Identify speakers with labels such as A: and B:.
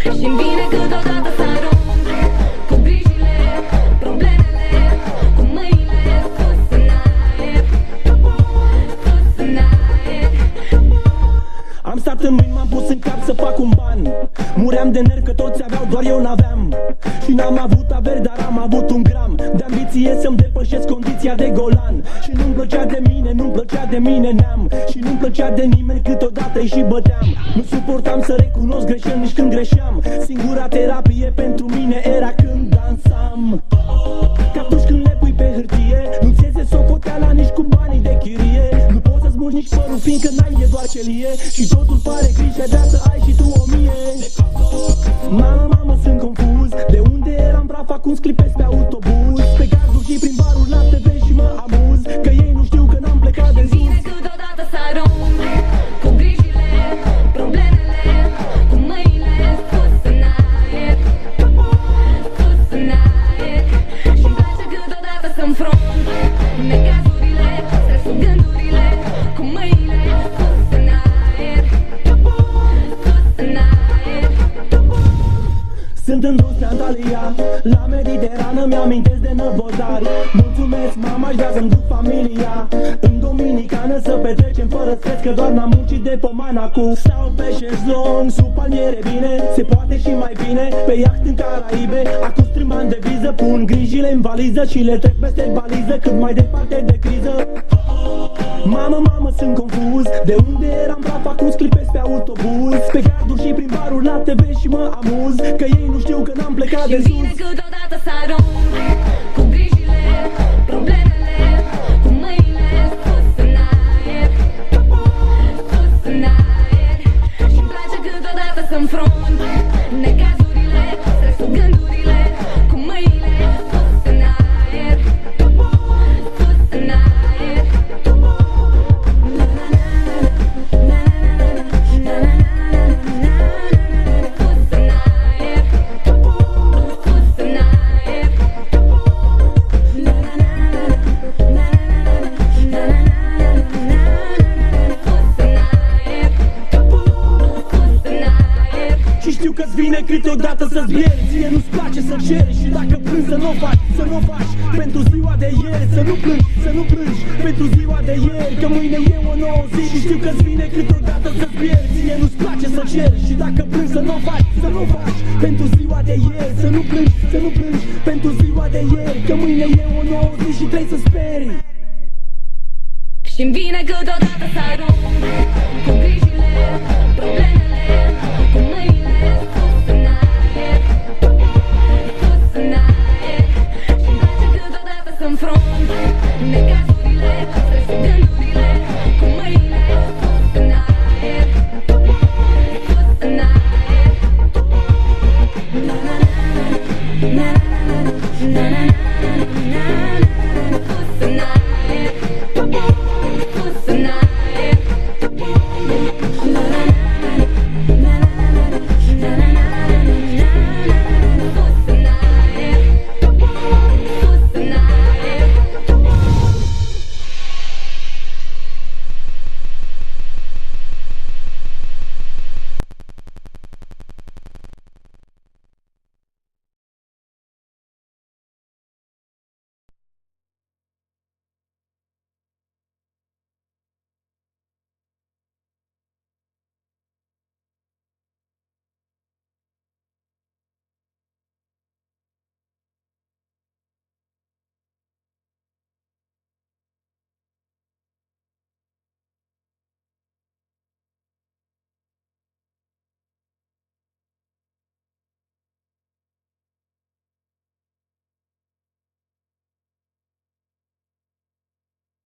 A: Și-mi vine câteodată să arunc cu grijile, problemele, cu mâinile sus în aer, sus în aer.
B: Am stat în mâini, m-am pus în cap să fac un ban. Muream de nervi că toți aveau, doar eu n-aveam. Și n-am avut averi, dar am avut un gram de ambiție să-mi depășesc condiția de golan. Și nu-mi plăcea de mine, nu-mi plăcea de mine neam. Și nu-mi plăcea de nimeni, câteodată îi și băteam. Nu suportam să recunosc greșeli nici când greșeam. Singura terapie pentru mine era când dansam. Că atunci când le pui pe hârtie, nu-ți iese socoteala nici cu banii de chirie. Nu poți să-ți muși nici părul, fiindcă n-ai, e doar celie. Și totul pare gri și vrea să ai și tu 1000. Mamă, mamă, sunt confuz. De unde eram praf, acum sclipesc pe autobuz. Pe garduri și prin barul la TV și mă amuz. Că ei nu știu că n-am plecat de sus.
A: Vine câteodată să arunc cu grijile, problemele, cu mâinile sus în aer, sus în aer. Și-mi place câteodată să-mi front necazurile, stresul, gândurile, cu mâinile sus în aer, sus în aer.
B: Sunt într-o Antalya, la Mediterană, mi-amintesc de năvodari. Mulțumesc, mama, aș vrea să-mi duc familia în Dominicană să petrecem fără stres, că doar n-am muncit de pomana cu. Stau pe șezlong, sub palmiere bine, se poate și mai bine, pe iaht în Caraibe. Acum strâng bani de viză, pun grijile în valiză și le trec peste baliză, cât mai departe de criză. Mamă, mamă, sunt confuz. De unde eram praf, acum sclipesc pe autobuz. Pe garduri și prin barul la TV și mă amuz. Că ei nu știu că n-am plecat de sus.
A: Și-mi vine câteodată să arunc cu grijile, problemele, cu mâinile sus în aer, sus în aer. Și-mi place câteodată să-mi front necazurile, stresul, gândurile, cu mâinile sus în aer, sus în aer.
B: Și știu că-ți vine câteodată să-ți pieri. Ție nu-ți place să ceri și dacă plângi să nu o faci, să nu o faci. Pentru ziua de ieri, să nu plângi, să nu plângi. Pentru ziua de ieri, că mâine e o nouă zi. Și știu că-ți vine câteodată să-ți pieri. Ție nu-ți place să ceri și dacă plângi să nu o faci, să nu o faci. Pentru ziua de ieri, să nu plângi, să nu plângi. Pentru ziua de ieri, că mâine e o nouă zi și trebuie să speri.
A: Și-mi vine câteodată să arunc cu grijile, problemele, cu mâinile sus în aer, sus în aer. Și-mi place câteodată să-mi front necazurile, stresul, gândurile, cu mâinile sus în aer, sus în aer. Na na na na na na na na na.